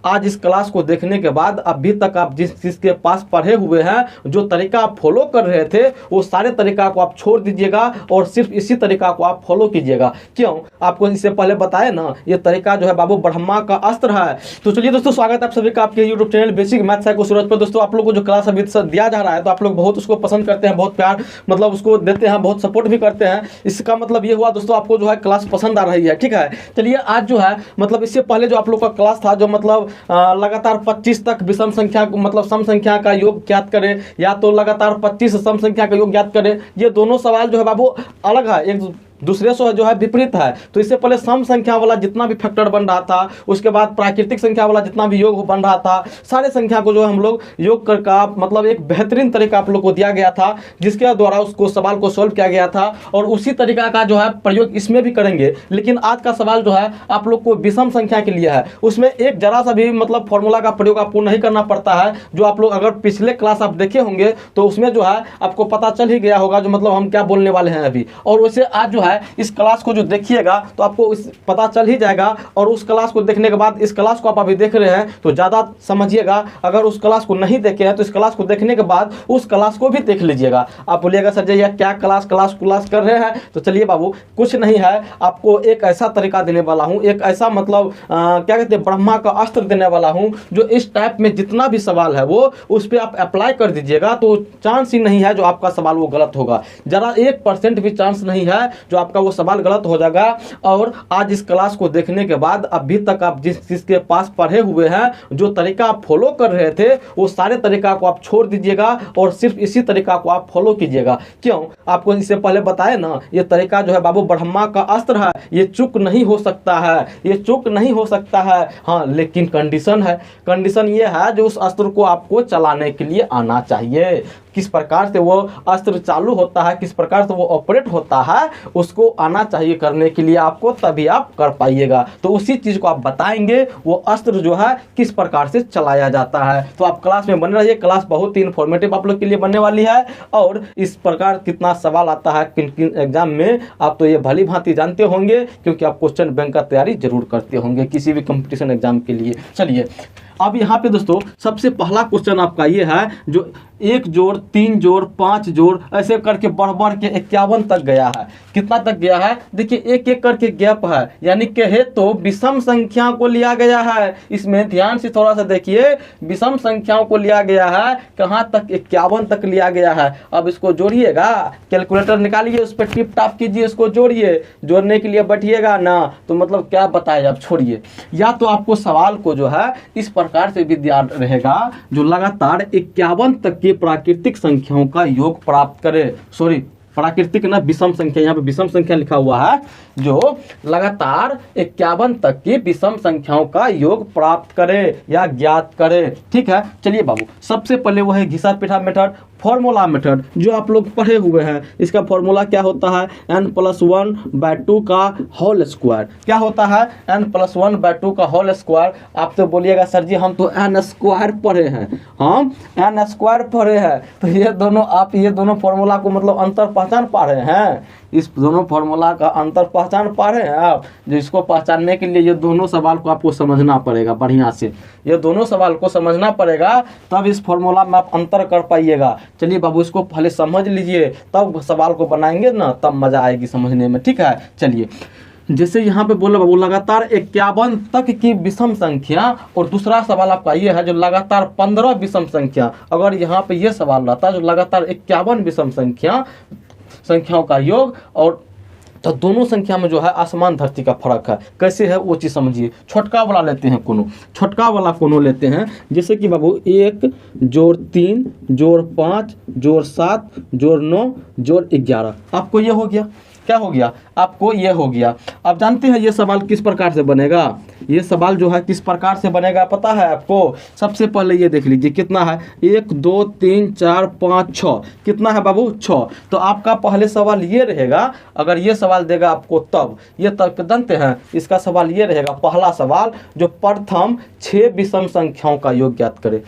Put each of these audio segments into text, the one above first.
आज इस क्लास को देखने के बाद अभी तक आप जिस चीज़ के पास पढ़े हुए हैं, जो तरीका आप फॉलो कर रहे थे, वो सारे तरीका को आप छोड़ दीजिएगा और सिर्फ इसी तरीका को आप फॉलो कीजिएगा। क्यों? आपको इससे पहले बताया ना, ये तरीका जो है बाबू ब्रह्मा का अस्त्र है। तो चलिए दोस्तों, स्वागत है आप सभी का आपके YouTube channel basic maths psycho Suraj पर। दोस्तों आप लोग को जो क्लास अभी दिया जा रहा है, तो आप लोग बहुत उसको पसंद करते हैं, बहुत प्यार मतलब उसको देते हैं, बहुत सपोर्ट भी करते हैं। इसका मतलब ये हुआ दोस्तों, आपको जो है क्लास पसंद आ रही है। ठीक है, चलिए आज जो है मतलब इससे पहले जो आप लोग का क्लास था, जो मतलब लगातार 25 तक विषम संख्या मतलब सम संख्या का योग ज्ञात करें, या तो लगातार 25 सम संख्या का योग ज्ञात करें, ये दोनों सवाल जो है बाबू अलग है, एक दूसरे से जो है विपरीत है। तो इससे पहले सम संख्या वाला जितना भी फैक्टर बन रहा था, उसके बाद प्राकृतिक संख्या वाला जितना भी योग बन रहा था, सारे संख्या को जो है हम लोग योग कर का मतलब एक बेहतरीन तरीका आप लोग को दिया गया था, जिसके द्वारा उसको सवाल को सॉल्व किया गया था। और उसी तरीका का जो है प्रयोग इसमें भी करेंगे। लेकिन आज का सवाल जो है आप लोग को विषम संख्या के लिए है, उसमें एक जरा सा भी मतलब फॉर्मूला का प्रयोग आपको नहीं करना पड़ता है। जो आप लोग अगर पिछले क्लास आप देखे होंगे तो उसमें जो है आपको पता चल ही गया होगा जो मतलब हम क्या बोलने वाले हैं अभी। और वैसे आज जो है इस क्लास को जो देखिएगा तो आपको इस पता चल ही जाएगा। और उस क्लास को देखने के बाद इस क्लास को आप अभी देख रहे हैं तो ज़्यादा समझिएगा। अगर उस क्लास को नहीं देखे हैं तो इस क्लास को देखने के बाद उस क्लास को भी देख लीजिएगा। आप बोलिएगा सर जी यह क्या क्लास कर रहे हैं, तो चलिए बाबू कुछ नहीं है, आपको एक ऐसा तरीका देने वाला हूँ, एक ऐसा मतलब क्या कहते हैं ब्रह्मा का अस्त्र देने वाला हूँ, जो इस टाइप में जितना भी सवाल है वो उस पर आप अप्लाई कर दीजिएगा तो चांस ही नहीं है जो आपका सवाल वो गलत होगा। जरा 1% भी चांस नहीं है जो आपका वो सवाल गलत हो जाएगा। और आज इस क्लास को देखने के बाद अभी तक आप जिस चीज के पास पढ़े हुए हैं, जो तरीका आप फॉलो कर रहे थे, वो सारे तरीका को आप छोड़ दीजिएगा और सिर्फ इसी तरीका को आप फॉलो कीजिएगा। क्यों? आपको इससे पहले बताया ना, ये तरीका जो है बाबू ब्रह्मा का अस्त्र है, ये चूक नहीं हो सकता है, ये चूक नहीं हो सकता है। हाँ, लेकिन कंडीशन है, कंडीशन ये है जो उस अस्त्र को आपको चलाने के लिए आना चाहिए। किस प्रकार से वो अस्त्र चालू होता है, किस प्रकार से वो ऑपरेट होता है, उसको आना चाहिए करने के लिए आपको, तभी आप कर पाइएगा। तो उसी चीज़ को आप बताएंगे, वो अस्त्र जो है किस प्रकार से चलाया जाता है। तो आप क्लास में बने रहिए, क्लास बहुत ही इन्फॉर्मेटिव आप लोग के लिए बनने वाली है। और इस प्रकार कितना सवाल आता है किन किन एग्जाम में, आप तो ये भली भांति जानते होंगे, क्योंकि आप क्वेश्चन बैंक का तैयारी जरूर करते होंगे किसी भी कंपटीशन एग्जाम के लिए। चलिए अब यहाँ पे दोस्तों सबसे पहला क्वेश्चन आपका ये है, जो 1 जोड़ 3 जोड़ 5 जोड़ ऐसे करके बढ़ बढ़ के 51 तक गया है। कितना तक गया है? देखिए एक एक करके गैप है, यानी कहे तो विषम संख्या को लिया गया है। इसमें ध्यान से थोड़ा सा देखिए, विषम संख्याओं को लिया गया है, कहाँ तक? 51 तक लिया गया है। अब इसको जोड़िएगा, कैलकुलेटर निकालिए, उस पर टिप टाप कीजिए, इसको जोड़िए। जोड़ने के लिए बैठिएगा ना तो मतलब क्या बताए, अब छोड़िए। या तो आपको सवाल को जो है इस प्रकार से भी ध्यान रहेगा, जो लगातार 51 तक की प्राकृतिक संख्याओं का योग प्राप्त करे, सॉरी प्राकृतिक ना विषम संख्या, यहाँ पे विषम संख्या लिखा हुआ है, जो लगातार 51 तक की विषम संख्याओं का योग प्राप्त करे या ज्ञात करे। ठीक है, चलिए बाबू सबसे पहले वो है घिसा पीटा मेथड, फॉर्मूला मेथड, जो आप लोग पढ़े हुए हैं। इसका फॉर्मूला क्या होता है? n+1/2 का होल स्क्वायर। क्या होता है? n+1/2 का होल स्क्वायर। आप तो बोलिएगा सर जी हम तो n स्क्वायर पढ़े हैं, हम n स्क्वायर पढ़े हैं। तो ये दोनों आप ये दोनों फॉर्मूला को मतलब अंतर पहचान पा रहे हैं, इस दोनों फॉर्मूला का अंतर पहचान पा रहे हैं आप। जो इसको पहचानने के लिए ये दोनों सवाल को आपको समझना पड़ेगा बढ़िया से, ये दोनों सवाल को समझना पड़ेगा, तब इस फॉर्मूला में आप अंतर कर पाइएगा। चलिए बाबू इसको पहले समझ लीजिए, तब सवाल को बनाएंगे ना, तब मजा आएगी समझने में। ठीक है, चलिए जैसे यहाँ पे बोला बाबू लगातार 51 तक की विषम संख्या, और दूसरा सवाल आपका ये है जो लगातार 15 विषम संख्या। अगर यहाँ पे ये सवाल रहता जो लगातार 51 विषम संख्याओं का योग, और तो दोनों संख्या में जो है आसमान धरती का फर्क है। कैसे है वो चीज़ समझिए। छोटका वाला लेते हैं कोनो, छोटका वाला कोनो लेते हैं, जैसे कि बाबू 1 जोड़ 3 जोड़ 5 जोड़ 7 जोड़ 9 जोड़ 11। आपको ये हो गया, क्या हो गया? आपको ये हो गया। अब जानते हैं ये सवाल किस प्रकार से बनेगा? ये सवाल जो है किस प्रकार से बनेगा पता है आपको? सबसे पहले ये देख लीजिए कितना है, 1 2 3 4 5 6। कितना है बाबू? 6। तो आपका पहले सवाल ये रहेगा, अगर ये सवाल देगा आपको तब ये तर्क जानते हैं, इसका सवाल ये रहेगा, पहला सवाल जो प्रथम 6 विषम संख्याओं का योग ज्ञात करे।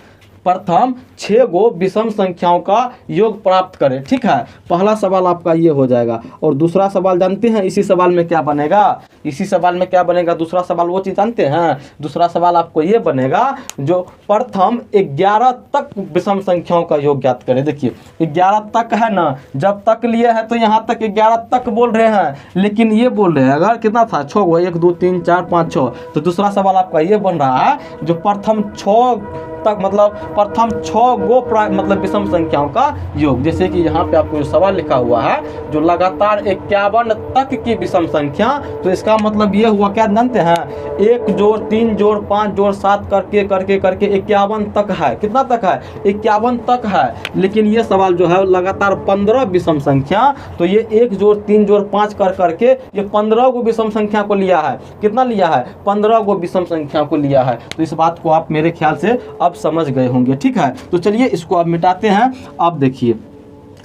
प्रथम 6 गो विषम संख्याओं का योग प्राप्त करें। ठीक है, पहला सवाल आपका ये हो जाएगा। और दूसरा सवाल जानते हैं इसी सवाल में क्या बनेगा, इसी सवाल में क्या बनेगा, दूसरा सवाल वो चीज़ जानते हैं। दूसरा सवाल आपको ये बनेगा जो प्रथम 11 तक विषम संख्याओं का योग ज्ञात करें। देखिए 11 तक है ना, जब तक लिए हैं तो यहाँ तक 11 तक बोल रहे हैं, लेकिन ये बोल रहे हैं अगर कितना था 6 गो, 1 2 3 4 5 6, तो दूसरा सवाल आपका ये बन रहा है जो प्रथम 6 तक मतलब प्रथम 6 गो मतलब विषम संख्याओं का योग। जैसे कि यहाँ पे आपको जो सवाल लिखा हुआ है जो लगातार 51 तक की विषम संख्या, तो इसका मतलब ये हुआ क्या जानते हैं, 1 जोड़ 3 जोड़ 5 जोड़ 7 करके करके करके 51 तक है। कितना तक है, 51 तक है। लेकिन ये सवाल जो है लगातार 15 विषम संख्या, तो ये 1 जोड़ 3 जोड़ 5 कर करके ये 15 गो विषम संख्या को लिया है। कितना लिया है, 15 गो विषम संख्या को लिया है। तो इस बात को आप मेरे ख्याल से अब समझ गए होंगे। ठीक है, तो चलिए इसको अब मिटाते हैं। अब देखिए,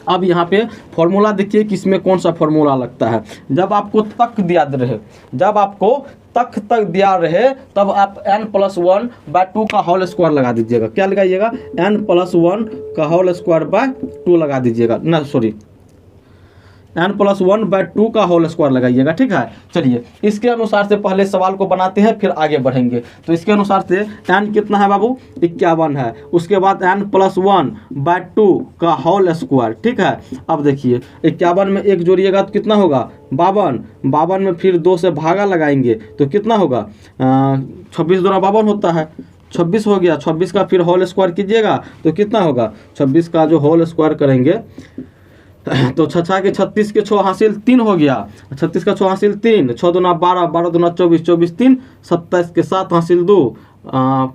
अब यहाँ पे फॉर्मूला देखिए कि इसमें कौन सा फॉर्मूला लगता है। जब आपको तक दिया रहे, जब आपको तक दिया रहे, तब आप n+1/2 का होल स्क्वायर लगा दीजिएगा। क्या लगाइएगा, n+1 का होल स्क्वायर बाय 2 लगा दीजिएगा, ना सॉरी n+1/2 का होल स्क्वायर लगाइएगा। ठीक है, चलिए इसके अनुसार से पहले सवाल को बनाते हैं फिर आगे बढ़ेंगे। तो इसके अनुसार से n कितना है बाबू, 51 है। उसके बाद n+1/2 का होल स्क्वायर। ठीक है, अब देखिए 51 में 1 जोड़िएगा तो कितना होगा, 52। 52 में फिर 2 से भागा लगाएंगे तो कितना होगा, 26 दूना 52 होता है, 26 हो गया। 26 का फिर होल स्क्वायर कीजिएगा तो कितना होगा, 26 का जो होल स्क्वायर करेंगे तो 6 के 36 के 6 हासिल 3 हो गया, 36 का 6 हासिल 3, 6 दूना 12, 12 दूना 24, 24 3, 27 के 7 हासिल 2,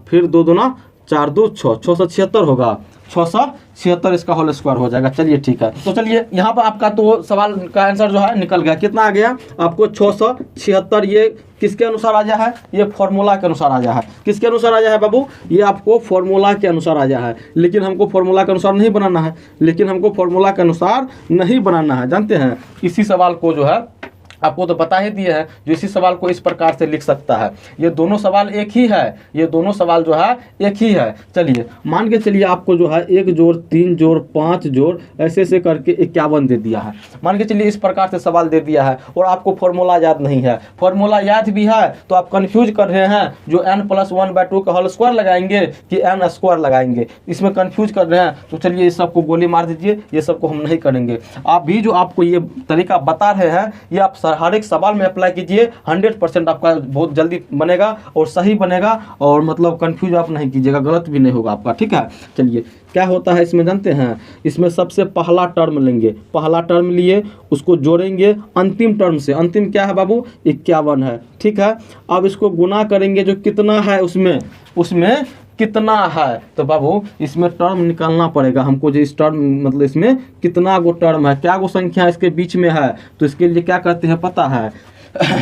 फिर 2 दूना 4 2 6, 676 होगा, 676 इसका होल स्क्वायर हो जाएगा। चलिए ठीक है, तो चलिए यहाँ पर आपका तो सवाल का आंसर जो है निकल गया। कितना आ गया आपको, 676। ये किसके अनुसार आ जाए है, ये फॉर्मूला के अनुसार आ जाए है। किसके अनुसार आ जाए है बाबू, ये आपको फॉर्मूला के अनुसार आ जाए है। लेकिन हमको फॉर्मूला के अनुसार नहीं बनाना है, लेकिन हमको फॉर्मूला के अनुसार नहीं बनाना है। जानते हैं इसी सवाल को जो है आपको तो बता ही दिए हैं, जो इसी सवाल को इस प्रकार से लिख सकता है। ये दोनों सवाल एक ही है, ये दोनों सवाल जो है एक ही है। चलिए मान के चलिए आपको जो है 1 जोड़ 3 जोड़ 5 जोड़ ऐसे ऐसे करके 51 दे दिया है। मान के चलिए इस प्रकार से सवाल दे दिया है और आपको फॉर्मूला याद नहीं है। फॉर्मूला याद भी है तो आप कन्फ्यूज कर रहे हैं, जो n+1/2 का होल स्क्वायर लगाएंगे कि n स्क्वायर लगाएंगे, इसमें कन्फ्यूज कर रहे हैं। तो चलिए इस सबको गोली मार दीजिए, ये सबको हम नहीं करेंगे। आप भी जो आपको ये तरीका बता रहे हैं ये आप हर एक सवाल में अप्लाई कीजिए, 100% आपका बहुत जल्दी बनेगा और सही बनेगा, और मतलब कंफ्यूज आप नहीं कीजिएगा, गलत भी नहीं होगा आपका। ठीक है, चलिए क्या होता है इसमें जानते हैं, इसमें सबसे पहला टर्म लेंगे, पहला टर्म लिए उसको जोड़ेंगे अंतिम टर्म से। अंतिम क्या है बाबू, 51 है। ठीक है, अब इसको गुना करेंगे, जो कितना है उसमें कितना है, तो बाबू इसमें टर्म निकालना पड़ेगा हमको। जो इस टर्म मतलब इसमें कितना गो टर्म है, क्या गो संख्या इसके बीच में है, तो इसके लिए क्या करते हैं पता है।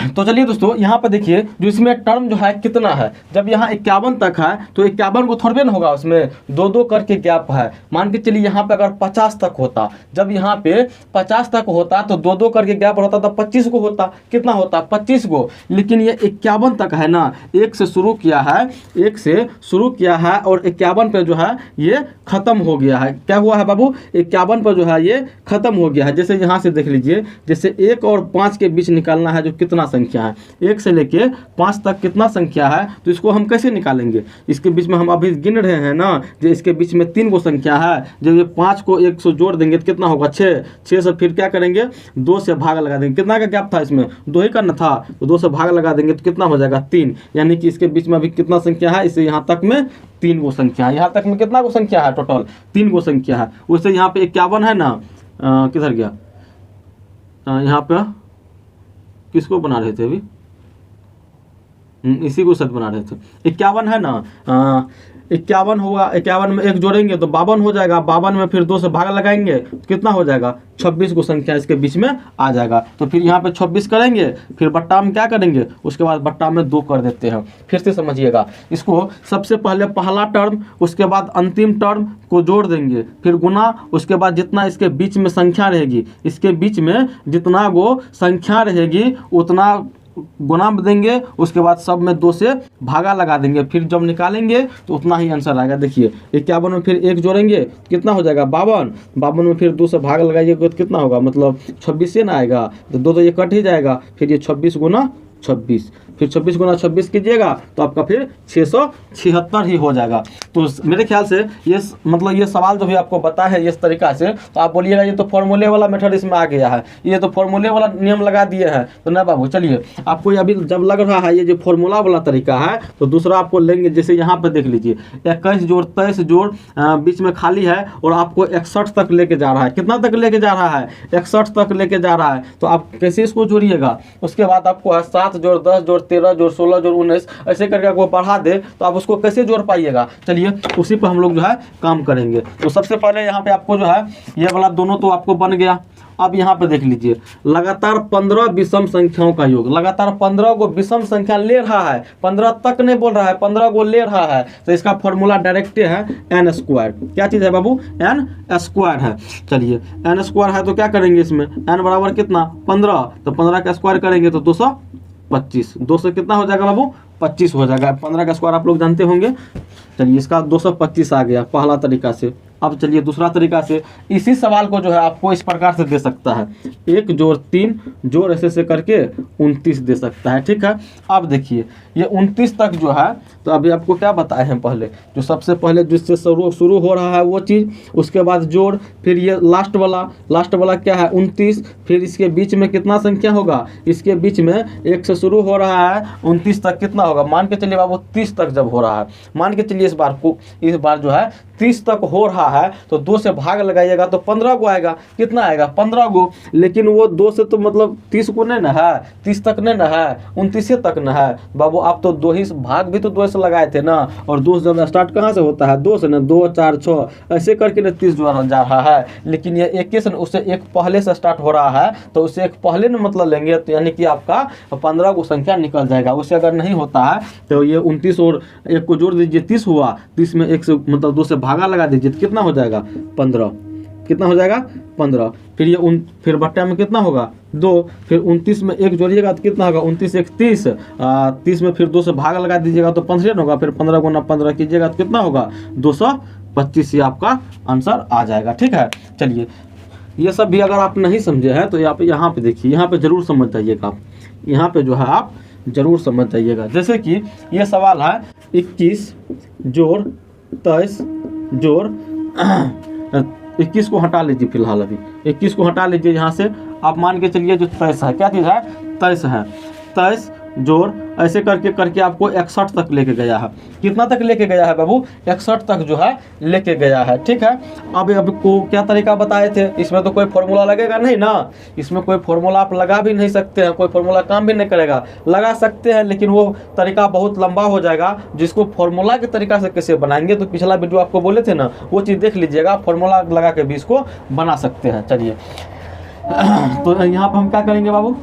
तो चलिए दोस्तों यहाँ पर देखिए जो इसमें टर्म जो है कितना है, जब यहाँ 51 तक है तो 51 को थोड़े ना होगा, उसमें 2-2 करके गैप है। मान के चलिए यहाँ पे अगर 50 तक होता, जब यहाँ पे 50 तक होता तो 2-2 करके गैप होता तो 25 को होता, कितना होता 25 को। लेकिन ये 51 तक है ना, 1 से शुरू किया है और 51 पे जो है ये खत्म हो गया है। क्या हुआ है बाबू, 51 पर जो है ये खत्म हो गया है। जैसे यहाँ से देख लीजिए, जैसे 1 और 5 के बीच निकालना है जो कितना संख्या है, 1 से लेके 5 तक कितना संख्या है, तो इसको हम कैसे निकालेंगे। इसके बीच में हम अभी गिन रहे हैं ना, जो इसके बीच में 3 गो संख्या है, जब ये 5 को 1 से जोड़ देंगे तो कितना होगा 6, 6 से फिर क्या करेंगे 2 से भाग लगा देंगे। कितना का गैप था इसमें, 2 ही करना था, तो 2 से भाग लगा देंगे तो कितना हो जाएगा 3। यानी कि इसके बीच में अभी कितना संख्या है, इसे यहाँ तक में 3 गो संख्या है। यहाँ तक में कितना गो संख्या है, टोटल 3 गो संख्या है। उससे यहाँ पे 51 है ना, किधर गया, यहाँ पे किसको बना रहे थे अभी, इसी को सच बना रहे थे। 51 है ना, 51 होगा, 51 में 1 जोड़ेंगे तो 52 हो जाएगा, 52 में फिर 2 से भाग लगाएंगे तो कितना हो जाएगा 26 को संख्या इसके बीच में आ जाएगा। तो फिर यहाँ पे 26 करेंगे, फिर बट्टा में क्या करेंगे, उसके बाद बट्टा में 2 कर देते हैं। फिर से समझिएगा इसको, सबसे पहले पहला टर्म, उसके बाद अंतिम टर्म को जोड़ देंगे, फिर गुना, उसके बाद जितना इसके बीच में संख्या रहेगी, इसके बीच में जितना गो संख्या रहेगी उतना गुना में देंगे, उसके बाद सब में 2 से भागा लगा देंगे, फिर जब निकालेंगे तो उतना ही आंसर आएगा। देखिए 51 में फिर 1 जोड़ेंगे कितना हो जाएगा 52, 52 में फिर 2 से भाग लगाइएगा तो कितना होगा, मतलब 26 से ना आएगा, तो 2 ये कट ही जाएगा, फिर ये 26 गुना 26, फिर 26 गुना 26 कीजिएगा तो आपका फिर 676 ही हो जाएगा। तो मेरे ख्याल से ये मतलब ये सवाल जो भी आपको पता है इस तरीका से, तो आप बोलिएगा ये तो फॉर्मूले वाला मेथड इसमें आ गया है, ये तो फॉर्मूले वाला नियम लगा दिए हैं। तो ना बाबू चलिए, आपको अभी जब लग रहा है ये जो फॉर्मूला वाला तरीका है, तो दूसरा आपको लेंगे, जैसे यहाँ पर देख लीजिए 21 जोड़ 23 जोड़ बीच में खाली है और आपको 61 तक लेके जा रहा है। कितना तक लेके जा रहा है, 61 तक लेके जा रहा है। तो आप कैसे इसको जोड़िएगा, उसके बाद आपको है 7 जोड़ 10 जोड़ 13 जोड़ 16 जोड़ 19 ऐसे करके आपको बढ़ा दे, तो आप उसको कैसे जोड़ पाइएगा। चलिए उसी पर हम लोग जो है काम करेंगे। तो सबसे पहले यहाँ पे आपको जो है ये वाला दोनों तो आपको बन गया। अब यहाँ पे देख लीजिए लगातार 15 विषम संख्याओं का योग, लगातार 15 को विषम संख्या ले रहा है, 15 तक नहीं बोल रहा है, 15 को ले रहा है, तो इसका फॉर्मूला डायरेक्ट है n स्क्वायर। क्या चीज़ है बाबू, n स्क्वायर है। चलिए n स्क्वायर है तो क्या करेंगे, इसमें n बराबर कितना 15, तो 15 का स्क्वायर करेंगे तो 225, 200 कितना हो जाएगा बाबू 25 हो जाएगा। 15 का स्क्वायर आप लोग जानते होंगे। चलिए इसका 225 आ गया पहला तरीका से। अब चलिए दूसरा तरीका से इसी सवाल को जो है आपको इस प्रकार से दे सकता है, 1 जोड़ 3 जोड़ ऐसे करके 29 दे सकता है। ठीक है, अब देखिए ये 29 तक जो है, तो अभी आपको क्या बताए हैं, पहले जो सबसे पहले जिससे शुरू हो रहा है वो चीज़, उसके बाद जोड़, फिर ये लास्ट वाला क्या है 29, फिर इसके बीच में कितना संख्या होगा, इसके बीच में 1 से शुरू हो रहा है 29 तक कितना होगा, मान के चलिए बाबू 30 तक जब हो रहा है, मान के चलिए इस बार जो है 30 तक हो रहा है, तो 2 से भाग लगाइएगा तो 15 को आएगा। कितना आएगा 15 को, लेकिन वो 2 से तो मतलब 30 को नहीं ना है, 30 तक नहीं ना है, 29 तक ना है बाबू। आप तो 2 ही भाग भी तो 2 से लगाए थे ना, और 2 जब स्टार्ट कहाँ से होता है 2 से ना, 2 4 6 ऐसे करके ना 30 जो जा रहा है। लेकिन ये 21 उससे एक पहले से स्टार्ट हो रहा है, तो उससे एक पहले ना मतलब लेंगे, तो यानी कि आपका 15 को संख्या निकल जाएगा। उससे अगर नहीं होता है तो ये 29 और 1 को जोड़ दीजिए 30 हुआ, 30 में 1 से मतलब 2 से भागा लगा दीजिए तो कितना हो जाएगा 15, कितना हो जाएगा 15, फिर ये फिर बट्टा में कितना होगा 2, फिर 29 में 1 जोड़िएगा तो कितना होगा 29 1 30, 30 में फिर 2 से भाग लगा दीजिएगा तो 15 होगा, फिर 15 गुना 15 कीजिएगा तो कितना होगा 225, ही आपका आंसर आ जाएगा। ठीक है, चलिए ये सब भी अगर आप नहीं समझे हैं तो यहाँ पे देखिए, यहाँ पे जरूर समझ जाइएगा, आप यहाँ पे जो है आप जरूर समझ जाइएगा। जैसे कि ये सवाल है 21 जोड़ 23 जोड़ 21 को हटा लीजिए, फिलहाल अभी 21 को हटा लीजिए यहाँ से, आप मान के चलिए जो 23 है, क्या चीज़ है 23 है, 23 जोड़ ऐसे करके आपको 61 तक लेके गया है। कितना तक लेके गया है बाबू 61 तक जो है लेके गया है। ठीक है, अब को क्या तरीका बताए थे, इसमें तो कोई फॉर्मूला लगेगा नहीं ना, इसमें कोई फॉर्मूला आप लगा भी नहीं सकते हैं, कोई फॉर्मूला काम भी नहीं करेगा। लगा सकते हैं लेकिन वो तरीका बहुत लंबा हो जाएगा, जिसको फॉर्मूला के तरीका से कैसे बनाएंगे तो पिछला वीडियो आपको बोले थे ना, वो चीज़ देख लीजिएगा, फॉर्मूला लगा के भी इसको बना सकते हैं। चलिए तो यहाँ पर हम क्या करेंगे बाबू,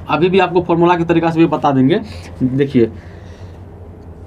अभी भी आपको फॉर्मूला के तरीका से भी बता देंगे। देखिए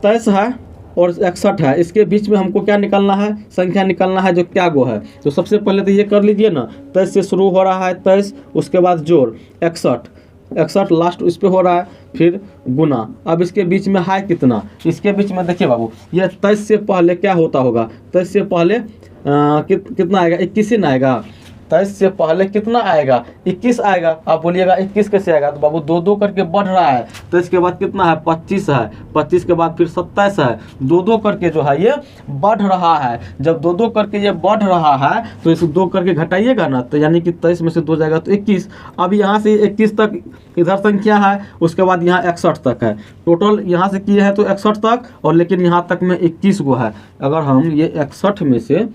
23 है और 61 है, इसके बीच में हमको क्या निकालना है, संख्या निकालना है जो क्या गो है। तो सबसे पहले तो ये कर लीजिए ना, 23 से शुरू हो रहा है 23, उसके बाद जोड़ 61 लास्ट इस पे हो रहा है, फिर गुना। अब इसके बीच में है कितना, इसके बीच में देखिए बाबू ये 23 से पहले क्या होता होगा, 23 से पहले कितना आएगा 21 ही ना आएगा, 23 से पहले कितना आएगा 21 आएगा। आप बोलिएगा 21 कैसे आएगा, तो बाबू 2 करके बढ़ रहा है, तो इसके बाद कितना है 25 है, 25 के बाद फिर 27 है, 2 करके जो है ये बढ़ रहा है। जब 2 करके ये बढ़ रहा है तो इसे 2 करके घटाइएगा ना, तो यानी कि 23 में से 2 जाएगा तो 21। अब यहाँ से 21 तक इधर संख्या है, उसके बाद यहाँ 61 तक है, टोटल यहाँ से किए हैं तो 61 तक, और लेकिन यहाँ तक में 21 को है। अगर हम ये 61 में से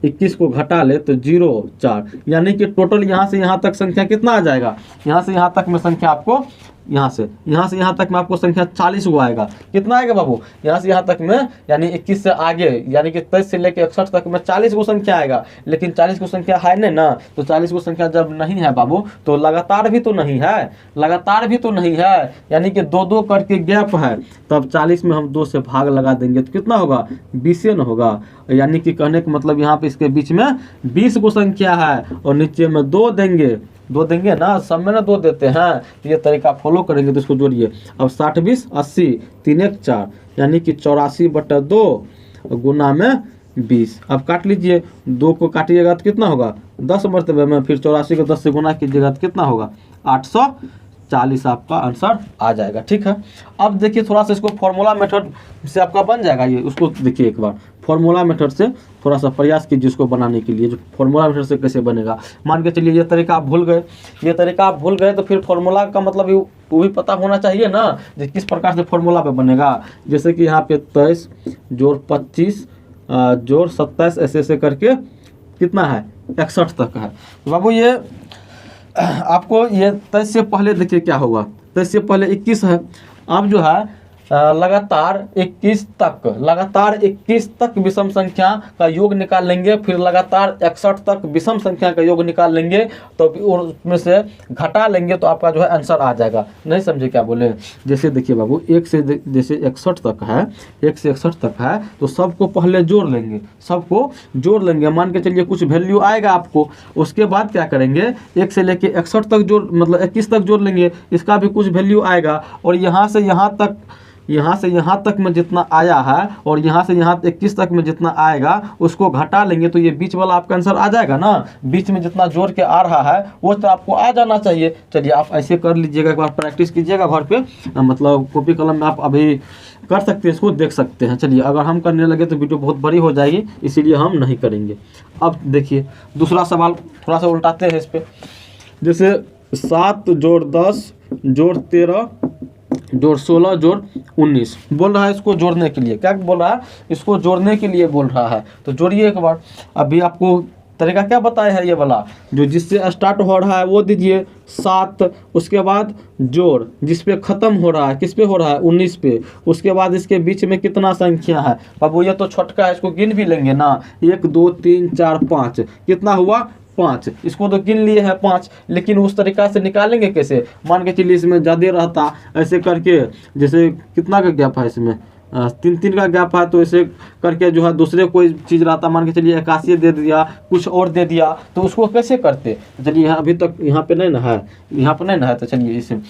21 को घटा ले तो 0 4, यानी कि टोटल यहाँ से यहाँ तक संख्या कितना आ जाएगा, यहाँ से यहाँ तक में संख्या आपको यहाँ से यहाँ तक में आपको संख्या 40 को आएगा। कितना आएगा बाबू यहाँ से यहाँ तक में, यानी 21 से आगे यानी कि 23 से लेकर 61 तक में 40 को संख्या आएगा। लेकिन 40 को संख्या है नहीं ना, तो 40 को संख्या जब नहीं है बाबू तो लगातार भी तो नहीं है, लगातार भी तो नहीं है, यानी कि 2 करके गैप है। तब 40 में हम 2 से भाग लगा देंगे तो कितना होगा 20 न होगा, यानी कि कहने का मतलब यहाँ पे इसके बीच में 20 को संख्या है और नीचे में 2 देंगे 2 देंगे ना, सब में ना 2 देते हैं, तो ये तरीका फॉलो करेंगे तो इसको जोड़िए। अब 60 20 80, 3 1 4, यानी कि 84/2 गुना में 20। अब काट लीजिए, 2 को काटिएगा तो कितना होगा 10 मरतबे में, फिर 84 को 10 से गुना कीजिएगा तो कितना होगा 840 आपका आंसर आ जाएगा। ठीक है, अब देखिए थोड़ा सा इसको फॉर्मूला मेथड से आपका बन जाएगा ये, उसको देखिए एक बार फॉर्मूला मेथड से थोड़ा सा प्रयास कीजिए उसको बनाने के लिए। जो फॉर्मूला मेथड से कैसे बनेगा, मान के चलिए ये तरीका आप भूल गए, ये तरीका आप भूल गए तो फिर फॉर्मूला का मतलब वो भी पता होना चाहिए ना, कि किस प्रकार से फॉर्मूला पे बनेगा। जैसे कि यहाँ पे 23 जोड़ 25 जोड़ 27 ऐसे ऐसे करके कितना है 61 तक है। तो बाबू ये आपको ये 23 से पहले देखिए क्या होगा, 23 से पहले 21 है। अब जो है लगातार 21 तक विषम संख्या का योग निकाल लेंगे, फिर लगातार 61 तक विषम संख्या का योग निकाल लेंगे, तो उसमें से घटा लेंगे तो आपका जो है आंसर आ जाएगा। नहीं समझे क्या बोले? जैसे देखिए बाबू 1 से जैसे 61 तक है, 1 से 61 तक है, तो सबको पहले जोड़ लेंगे, सबको जोड़ लेंगे। मान के चलिए कुछ वैल्यू आएगा आपको, उसके बाद क्या करेंगे 1 से लेके 61 तक जोड़, मतलब 21 तक जोड़ लेंगे, इसका भी कुछ वैल्यू आएगा, और यहाँ से यहाँ तक में जितना आया है और यहाँ से यहाँ 21 तक में जितना आएगा उसको घटा लेंगे, तो ये बीच वाला आपका आंसर आ जाएगा ना। बीच में जितना जोड़ के आ रहा है वो तो आपको आ जाना चाहिए। चलिए आप ऐसे कर लीजिएगा, एक बार प्रैक्टिस कीजिएगा घर पे, मतलब कॉपी कलम में आप अभी कर सकते हैं, इसको देख सकते हैं। चलिए अगर हम करने लगे तो वीडियो बहुत बड़ी हो जाएगी, इसीलिए हम नहीं करेंगे। अब देखिए दूसरा सवाल थोड़ा सा उल्टाते हैं इस पर। जैसे 7 जोड़ 10 जोड़ 13 जोड़ 16 जोड़ 19 बोल रहा है, इसको जोड़ने के लिए क्या बोल रहा है, इसको जोड़ने के लिए बोल रहा है। तो जोड़िए एक बार। अभी आपको तरीका क्या बताया है, ये वाला जो जिससे स्टार्ट हो रहा है वो दीजिए 7, उसके बाद जोड़ जिस पे ख़त्म हो रहा है, किस पे हो रहा है 19 पे, उसके बाद इसके बीच में कितना संख्या है। बाबू ये तो छोटका है, इसको गिन भी लेंगे ना, 1 2 3 4 5, कितना हुआ 5, इसको तो गिन लिए हैं 5, लेकिन उस तरीका से निकालेंगे कैसे। मान के चलिए इसमें ज़्यादा रहता, ऐसे करके जैसे कितना का गैप है इसमें 3 का गैप है, तो ऐसे करके जो है दूसरे कोई चीज़ रहता, मान के चलिए 81 दे दिया, कुछ और दे दिया, तो उसको कैसे करते। चलिए अभी तक यहाँ पे नहीं ना है, यहाँ पे नहीं ना है, तो चलिए इसे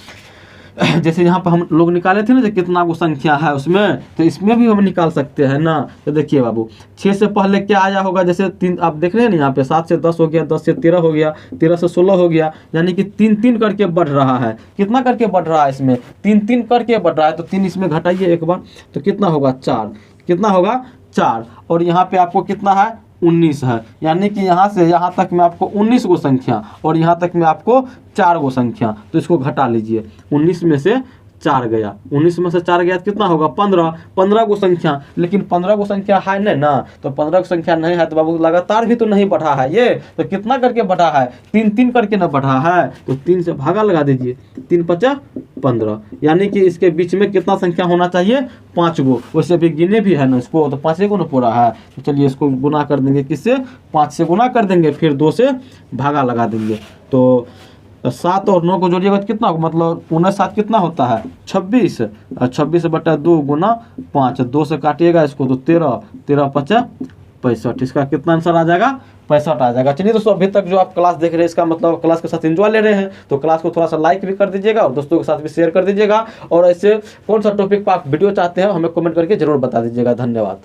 जैसे यहाँ पर हम लोग निकाले थे ना जो कितना वो संख्या है उसमें, तो इसमें भी हम निकाल सकते हैं ना। तो देखिए बाबू 6 से पहले क्या आया होगा, जैसे 3 आप देख रहे हैं ना, यहाँ पे 7 से 10 हो गया, 10 से 13 हो गया, 13 से 16 हो गया, यानी कि 3 करके बढ़ रहा है। कितना करके बढ़ रहा है इसमें 3 करके बढ़ रहा है, तो 3 इसमें घटाइए एक बार, तो कितना होगा 4, कितना होगा 4, और यहाँ पे आपको कितना है 19 है, यानी कि यहाँ से यहाँ तक में आपको 19 गो संख्या और यहाँ तक में आपको 4 गो संख्या, तो इसको घटा लीजिए। 19 में से 4 गया, 19 में से 4 गया तो कितना होगा 15 गो संख्या, लेकिन 15 गो संख्या है नहीं ना, तो 15 गो संख्या नहीं है तो बाबू लगातार भी तो नहीं बढ़ा है ये, तो कितना करके बढ़ा है 3 करके ना बढ़ा है, तो 3 से भागा लगा दीजिए, 3 5 15, यानी कि इसके बीच में कितना संख्या होना चाहिए 5 गो। वैसे भी गिने भी है ना इसको, तो 5 गो ना पूरा है, तो चलिए इसको गुना कर देंगे, किससे 5 से गुना कर देंगे, फिर 2 से भागा लगा देंगे। तो 7 और 9 को जोड़िएगा तो कितना होगा, मतलब 19 7 कितना होता है 26, 26/2 गुना 5, 2 से काटिएगा इसको तो 13, 13 5 65, इसका कितना आंसर आ जाएगा 65 आ जाएगा। चलिए दोस्तों अभी तक जो आप क्लास देख रहे हैं इसका मतलब क्लास के साथ एंजॉय ले रहे हैं, तो क्लास को थोड़ा सा लाइक भी कर दीजिएगा और दोस्तों के साथ भी शेयर कर दीजिएगा, और ऐसे कौन सा टॉपिक पर आप वीडियो चाहते हैं हमें कमेंट करके जरूर बता दीजिएगा। धन्यवाद।